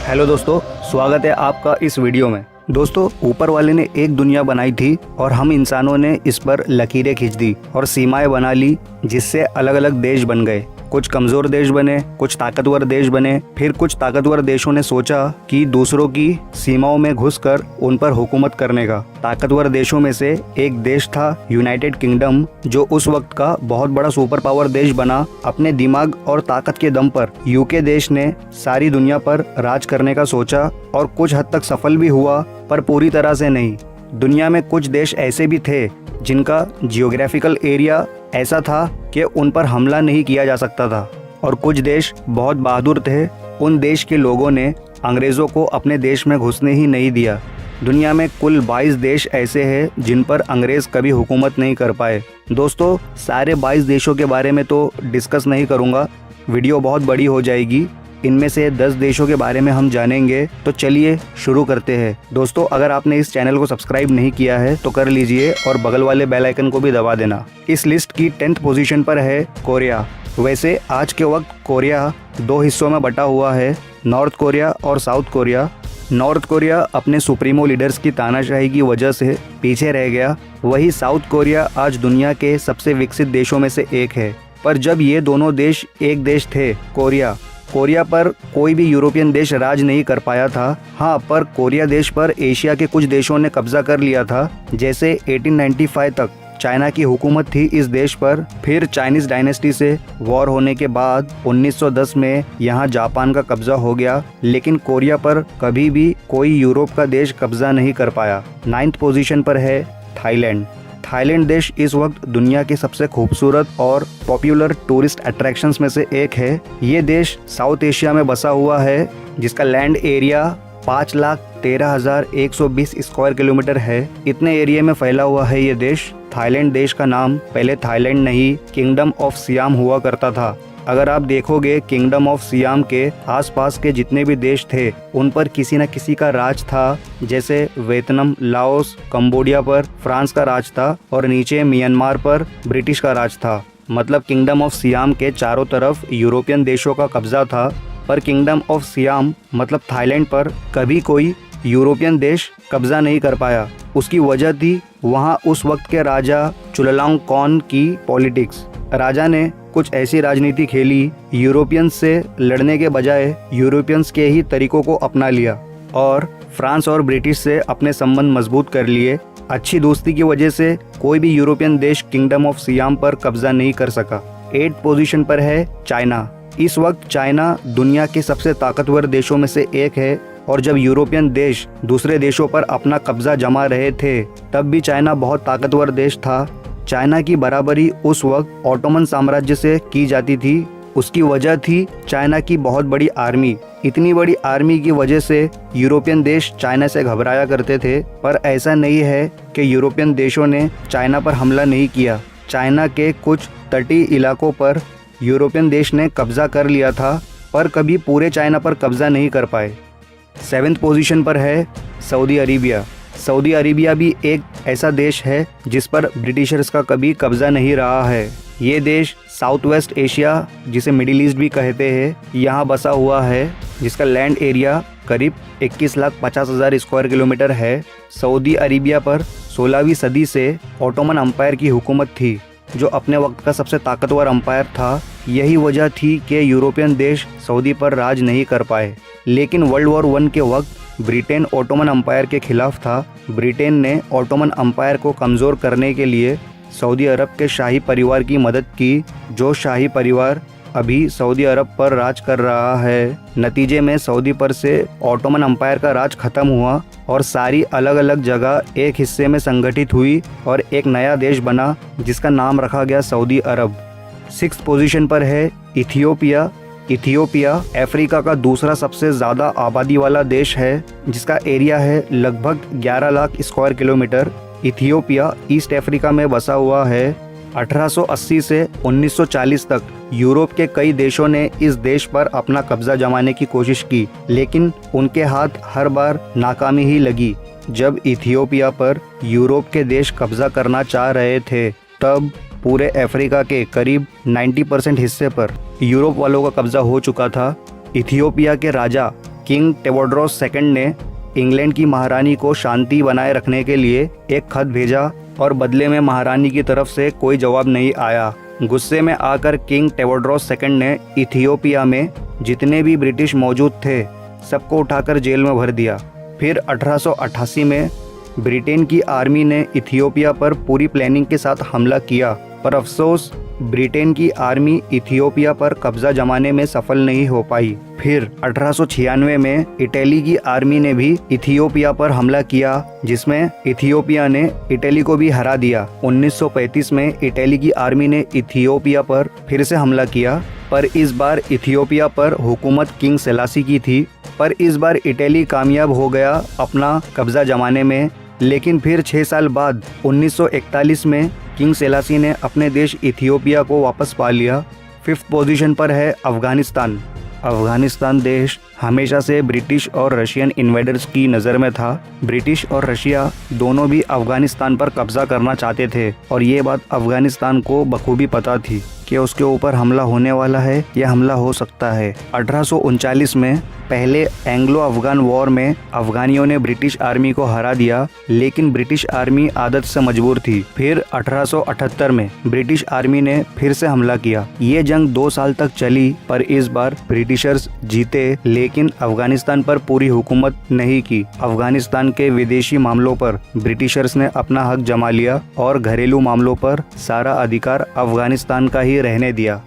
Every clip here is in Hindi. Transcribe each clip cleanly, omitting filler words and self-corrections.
हेलो दोस्तों, स्वागत है आपका इस वीडियो में। दोस्तों, ऊपर वाले ने एक दुनिया बनाई थी और हम इंसानों ने इस पर लकीरें खींच दी और सीमाएं बना ली, जिससे अलग अलग देश बन गए। कुछ कमजोर देश बने, कुछ ताकतवर देश बने। फिर कुछ ताकतवर देशों ने सोचा कि दूसरों की सीमाओं में घुसकर उन पर हुकूमत करने का। ताकतवर देशों में से एक देश था यूनाइटेड किंगडम, जो उस वक्त का बहुत बड़ा सुपर पावर देश बना। अपने दिमाग और ताकत के दम पर यूके देश ने सारी दुनिया पर राज करने का सोचा और कुछ हद तक सफल भी हुआ, पर पूरी तरह से नहीं। दुनिया में कुछ देश ऐसे भी थे जिनका जियोग्राफिकल एरिया ऐसा था कि उन पर हमला नहीं किया जा सकता था, और कुछ देश बहुत बहादुर थे। उन देश के लोगों ने अंग्रेज़ों को अपने देश में घुसने ही नहीं दिया। दुनिया में कुल 22 देश ऐसे हैं जिन पर अंग्रेज़ कभी हुकूमत नहीं कर पाए। दोस्तों, सारे 22 देशों के बारे में तो डिस्कस नहीं करूँगा, वीडियो बहुत बड़ी हो जाएगी। इनमें से 10 देशों के बारे में हम जानेंगे। तो चलिए शुरू करते हैं। दोस्तों, अगर आपने इस चैनल को सब्सक्राइब नहीं किया है तो कर लीजिए और बगल वाले बेल आइकन को भी दबा देना। इस लिस्ट की 10th पोजीशन पर है कोरिया। वैसे आज के वक्त कोरिया 2 हिस्सों में बटा हुआ है, नॉर्थ कोरिया और साउथ कोरिया। नॉर्थ कोरिया अपने सुप्रीमो लीडर्स की तानाशाही की वजह से पीछे रह गया। वही साउथ कोरिया आज दुनिया के सबसे विकसित देशों में से एक है। पर जब ये दोनों देश एक देश थे, कोरिया पर कोई भी यूरोपियन देश राज नहीं कर पाया था। हाँ, पर कोरिया देश पर एशिया के कुछ देशों ने कब्जा कर लिया था। जैसे 1895 तक चाइना की हुकूमत थी इस देश पर। फिर चाइनीज डायनेस्टी से वॉर होने के बाद 1910 में यहाँ जापान का कब्जा हो गया, लेकिन कोरिया पर कभी भी कोई यूरोप का देश कब्जा नहीं कर पाया। 9th पोजीशन पर है थाईलैंड। थाईलैंड देश इस वक्त दुनिया के सबसे खूबसूरत और पॉपुलर टूरिस्ट अट्रैक्शंस में से एक है। ये देश साउथ एशिया में बसा हुआ है, जिसका लैंड एरिया 5,13,120 स्क्वायर किलोमीटर है। इतने एरिया में फैला हुआ है ये देश। थाईलैंड देश का नाम पहले थाईलैंड नहीं, किंगडम ऑफ सियाम हुआ करता था। अगर आप देखोगे, किंगडम ऑफ सियाम के आसपास के जितने भी देश थे उन पर किसी न किसी का राज था। जैसे वियतनाम, लाओस, कंबोडिया पर फ्रांस का राज था और नीचे म्यांमार पर ब्रिटिश का राज था। मतलब किंगडम ऑफ सियाम के चारों तरफ यूरोपियन देशों का कब्जा था, पर किंगडम ऑफ सियाम मतलब थाईलैंड पर कभी कोई यूरोपियन देश कब्जा नहीं कर पाया। उसकी वजह थी वहाँ उस वक्त के राजा चुलालांगकॉर्न की पॉलिटिक्स। राजा ने कुछ ऐसी राजनीति खेली, यूरोपियंस से लड़ने के बजाय यूरोपियंस के ही तरीकों को अपना लिया और फ्रांस और ब्रिटिश से अपने संबंध मजबूत कर लिए। अच्छी दोस्ती की वजह से कोई भी यूरोपियन देश किंगडम ऑफ सियाम पर कब्जा नहीं कर सका। 8th पोजीशन पर है चाइना। इस वक्त चाइना दुनिया के सबसे ताकतवर देशों में से एक है, और जब यूरोपियन देश दूसरे देशों पर अपना कब्जा जमा रहे थे तब भी चाइना बहुत ताकतवर देश था। चाइना की बराबरी उस वक्त ऑटोमन साम्राज्य से की जाती थी। उसकी वजह थी चाइना की बहुत बड़ी आर्मी। इतनी बड़ी आर्मी की वजह से यूरोपियन देश चाइना से घबराया करते थे। पर ऐसा नहीं है कि यूरोपियन देशों ने चाइना पर हमला नहीं किया। चाइना के कुछ तटीय इलाकों पर यूरोपियन देश ने कब्जा कर लिया था, पर कभी पूरे चाइना पर कब्जा नहीं कर पाए। 7th पोजीशन पर है सऊदी अरेबिया। सऊदी अरेबिया भी एक ऐसा देश है जिस पर ब्रिटिशर्स का कभी कब्जा नहीं रहा है। ये देश साउथ वेस्ट एशिया, जिसे मिडिल ईस्ट भी कहते हैं, यहाँ बसा हुआ है, जिसका लैंड एरिया करीब 21,50,000 स्क्वायर किलोमीटर है। सऊदी अरेबिया पर 16वीं सदी से ऑटोमन अम्पायर की हुकूमत थी, जो अपने वक्त का सबसे ताकतवर अम्पायर था। यही वजह थी कि यूरोपियन देश सऊदी पर राज नहीं कर पाए। लेकिन वर्ल्ड वॉर 1 के वक्त ब्रिटेन ऑटोमन अम्पायर के खिलाफ था। ब्रिटेन ने ऑटोमन अम्पायर को कमज़ोर करने के लिए सऊदी अरब के शाही परिवार की मदद की, जो शाही परिवार अभी सऊदी अरब पर राज कर रहा है। नतीजे में सऊदी पर से ऑटोमन अम्पायर का राज खत्म हुआ और सारी अलग अलग जगह एक हिस्से में संगठित हुई और एक नया देश बना, जिसका नाम रखा गया सऊदी अरब। 6th पोजीशन पर है इथियोपिया। इथियोपिया अफ्रीका का दूसरा सबसे ज़्यादा आबादी वाला देश है, जिसका एरिया है लगभग 11 lakh square kilometre. Ethiopia east Africa में बसा हुआ है। 1880 से 1940 तक यूरोप के कई देशों ने इस देश पर अपना कब्जा जमाने की कोशिश की, लेकिन उनके हाथ हर बार नाकामी ही लगी। जब इथियोपिया पर यूरोप के देश कब्जा करना चाह रहे थे, तब पूरे अफ्रीका के करीब 90% हिस्से पर यूरोप वालों का कब्जा हो चुका था। इथियोपिया के राजा किंग टेवोड्रोस सेकंड ने इंग्लैंड की महारानी को शांति बनाए रखने के लिए एक खत भेजा और बदले में महारानी की तरफ से कोई जवाब नहीं आया। गुस्से में आकर किंग टेवोड्रोस सेकंड ने इथियोपिया में जितने भी ब्रिटिश मौजूद थे सबको उठाकर जेल में भर दिया। फिर 1888 में ब्रिटेन की आर्मी ने इथियोपिया पर पूरी प्लानिंग के साथ हमला किया, पर अफसोस ब्रिटेन की आर्मी इथियोपिया पर कब्जा जमाने में सफल नहीं हो पाई। फिर 1896 में इटली की आर्मी ने भी इथियोपिया पर हमला किया, जिसमें इथियोपिया ने इटली को भी हरा दिया। 1935 में इटली की आर्मी ने इथियोपिया पर फिर से हमला किया, पर इस बार इथियोपिया पर हुकूमत किंग सेलासी की थी। पर इस बार इटली कामयाब हो गया अपना कब्जा जमाने में। लेकिन फिर 6 साल बाद 1941 में किंग सेलासी ने अपने देश इथियोपिया को वापस पा लिया। 5th पोजीशन पर है अफगानिस्तान। अफगानिस्तान देश हमेशा से ब्रिटिश और रशियन इन्वेडर्स की नज़र में था। ब्रिटिश और रशिया दोनों भी अफगानिस्तान पर कब्जा करना चाहते थे और ये बात अफगानिस्तान को बखूबी पता थी कि उसके ऊपर हमला होने वाला है या हमला हो सकता है। 1839 में पहले एंग्लो अफगान वॉर में अफगानियों ने ब्रिटिश आर्मी को हरा दिया, लेकिन ब्रिटिश आर्मी आदत से मजबूर थी। फिर 1878 में ब्रिटिश आर्मी ने फिर से हमला किया। ये जंग 2 साल तक चली, पर इस बार ब्रिटिशर्स जीते, लेकिन अफगानिस्तान पर पूरी हुकूमत नहीं की। अफगानिस्तान के विदेशी मामलों पर ब्रिटिशर्स ने अपना हक जमा लिया और घरेलू मामलों पर सारा अधिकार अफगानिस्तान का ही रहने दिया।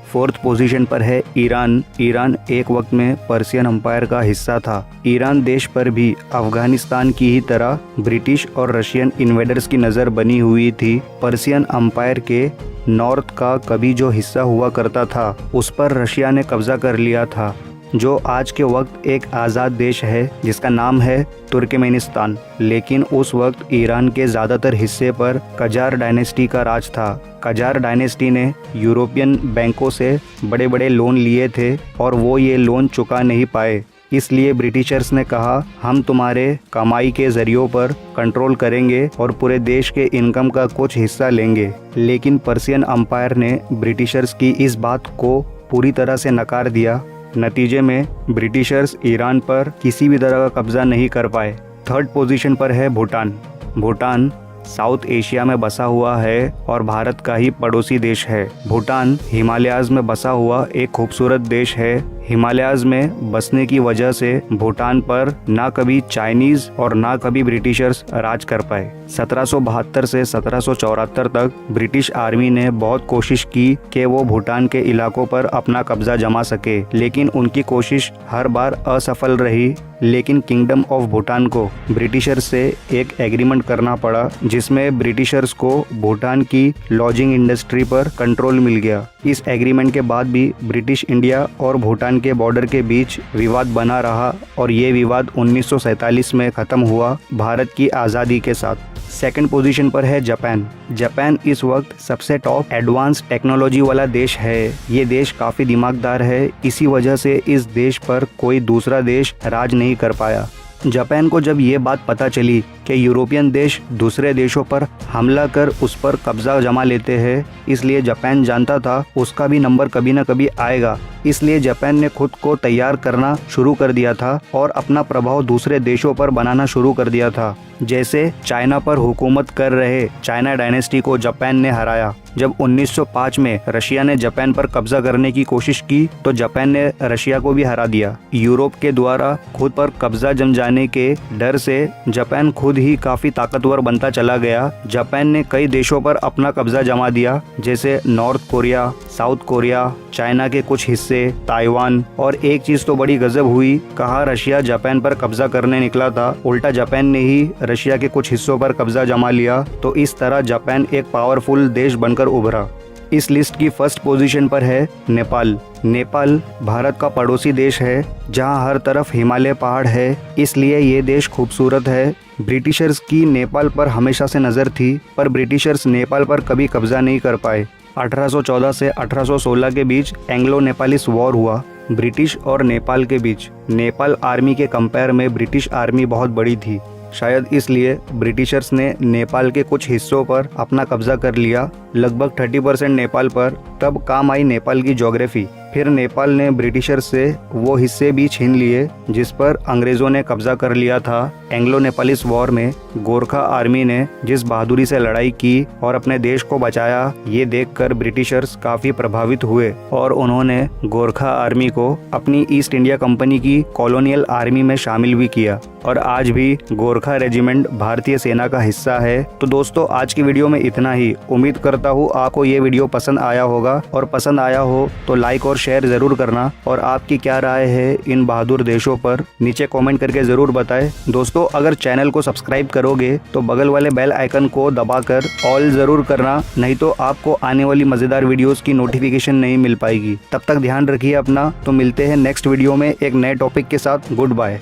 4th पोजीशन पर है ईरान। ईरान एक वक्त में पर्शियन अम्पायर का हिस्सा था। ईरान देश पर भी अफगानिस्तान की ही तरह ब्रिटिश और रशियन इन्वेडर्स की नज़र बनी हुई थी। पर्शियन अम्पायर के नॉर्थ का कभी जो हिस्सा हुआ करता था उस पर रशिया ने कब्जा कर लिया था, जो आज के वक्त एक आज़ाद देश है जिसका नाम है तुर्कमेनिस्तान। लेकिन उस वक्त ईरान के ज़्यादातर हिस्से पर कजार डायनेस्टी का राज था। कजार डायनेस्टी ने यूरोपियन बैंकों से बड़े बड़े लोन लिए थे और वो ये लोन चुका नहीं पाए। इसलिए ब्रिटिशर्स ने कहा, हम तुम्हारे कमाई के ज़रियों पर कंट्रोल करेंगे और पूरे देश के इनकम का कुछ हिस्सा लेंगे। लेकिन पर्शियन अम्पायर ने ब्रिटिशर्स की इस बात को पूरी तरह से नकार दिया। नतीजे में ब्रिटिशर्स ईरान पर किसी भी तरह का कब्जा नहीं कर पाए। 3rd पोजीशन पर है भूटान। भूटान साउथ एशिया में बसा हुआ है और भारत का ही पड़ोसी देश है। भूटान हिमालयाज में बसा हुआ एक खूबसूरत देश है। हिमालयाज में बसने की वजह से भूटान पर ना कभी चाइनीज और ना कभी ब्रिटिशर्स राज कर पाए। 1772 से 1774 तक ब्रिटिश आर्मी ने बहुत कोशिश की कि वो भूटान के इलाकों पर अपना कब्जा जमा सके, लेकिन उनकी कोशिश हर बार असफल रही। लेकिन किंगडम ऑफ भूटान को ब्रिटिशर्स से एक एग्रीमेंट करना पड़ा, जिसमें ब्रिटिशर्स को भूटान की लॉजिंग इंडस्ट्री पर कंट्रोल मिल गया। इस एग्रीमेंट के बाद भी ब्रिटिश इंडिया और भूटान के बॉर्डर के बीच विवाद बना रहा और ये विवाद 1947 में ख़त्म हुआ भारत की आज़ादी के साथ। 2nd पोजीशन पर है जापान। जापान इस वक्त सबसे टॉप एडवांस टेक्नोलॉजी वाला देश है। ये देश काफ़ी दिमागदार है, इसी वजह से इस देश पर कोई दूसरा देश राज नहीं कर पाया। जापान को जब ये बात पता चली कि यूरोपियन देश दूसरे देशों पर हमला कर उस पर कब्जा जमा लेते हैं, इसलिए जापान जानता था उसका भी नंबर कभी ना कभी आएगा। इसलिए जापान ने खुद को तैयार करना शुरू कर दिया था और अपना प्रभाव दूसरे देशों पर बनाना शुरू कर दिया था। जैसे चाइना पर हुकूमत कर रहे चाइना डायनेस्टी को जापान ने हराया। जब 1905 में रशिया ने जापान पर कब्जा करने की कोशिश की तो जापान ने रशिया को भी हरा दिया। यूरोप के द्वारा खुद पर कब्जा जम जाने के डर से जापान खुद ही काफ़ी ताकतवर बनता चला गया। जापान ने कई देशों पर अपना कब्जा जमा दिया, जैसे north Korea, south Korea, China के कुछ हिस्से, ताइवान। और एक चीज़ तो बड़ी गजब हुई, कहा रशिया जापान पर कब्जा करने निकला था, उल्टा जापान ने ही रशिया के कुछ हिस्सों पर कब्जा जमा लिया। तो इस तरह जापान एक पावरफुल देश बनकर उभरा। इस लिस्ट की 1st पोजीशन पर है नेपाल। नेपाल भारत का पड़ोसी देश है, जहां हर तरफ हिमालय पहाड़ है, इसलिए ये देश खूबसूरत है। ब्रिटिशर्स की नेपाल पर हमेशा से नज़र थी, पर ब्रिटिशर्स नेपाल पर कभी कब्जा नहीं कर पाए। 1814 से 1816 के बीच एंग्लो नेपालिस वॉर हुआ ब्रिटिश और नेपाल के बीच। नेपाल आर्मी के कंपेयर में ब्रिटिश आर्मी बहुत बड़ी थी, शायद इसलिए ब्रिटिशर्स ने नेपाल के कुछ हिस्सों पर अपना कब्जा कर लिया, लगभग 30% नेपाल पर। तब काम आई नेपाल की ज्योग्राफी। फिर नेपाल ने ब्रिटिशर से वो हिस्से भी छीन लिए जिस पर अंग्रेजों ने कब्जा कर लिया था। एंग्लो नेपालिस वॉर में गोरखा आर्मी ने जिस बहादुरी से लड़ाई की और अपने देश को बचाया, ये देखकर ब्रिटिशर्स काफी प्रभावित हुए और उन्होंने गोरखा आर्मी को अपनी ईस्ट इंडिया कंपनी की कॉलोनियल आर्मी में शामिल भी किया और आज भी गोरखा रेजिमेंट भारतीय सेना का हिस्सा है। तो दोस्तों, आज की वीडियो में इतना ही। उम्मीद करता हूँ आपको ये वीडियो पसंद आया होगा और पसंद आया हो तो लाइक और शेयर जरूर करना और आपकी क्या राय है इन बहादुर देशों पर नीचे कमेंट करके जरूर बताएं। दोस्तों, अगर चैनल को सब्सक्राइब करोगे तो बगल वाले बेल आइकन को दबाकर ऑल जरूर करना, नहीं तो आपको आने वाली मजेदार वीडियोस की नोटिफिकेशन नहीं मिल पाएगी। तब तक ध्यान रखिए अपना। तो मिलते हैं नेक्स्ट वीडियो में एक नए टॉपिक के साथ। Good bye.